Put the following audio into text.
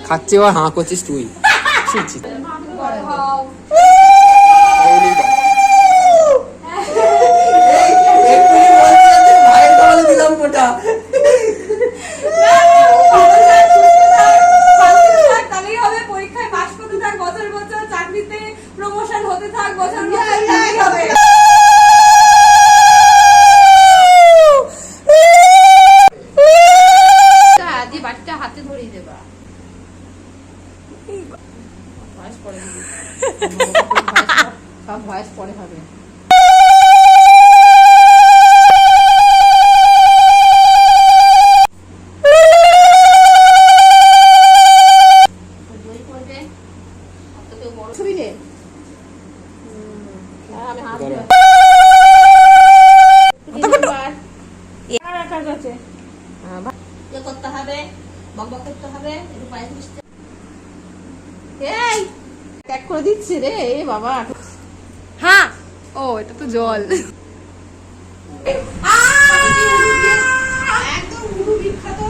খাচ্ছে আর হাঁ করছিস তুই। পরীক্ষায় পাস করতে থাক, বছর বছর চাকরিতে প্রমোশন হতে থাক, বছর হবে। বাচ্চা হাতে ধরিয়ে দেবা, ভয়েস পরে সব ভয়েস পরে হবে। করতে হবে, বকবক করতে হবে, একটু পায়ে মিশতে। এই ত্যাগ করে দিচ্ছে রে এ বাবা। হ্যাঁ, ও এটা তো জল। একদম গুরু বিখ্যাত।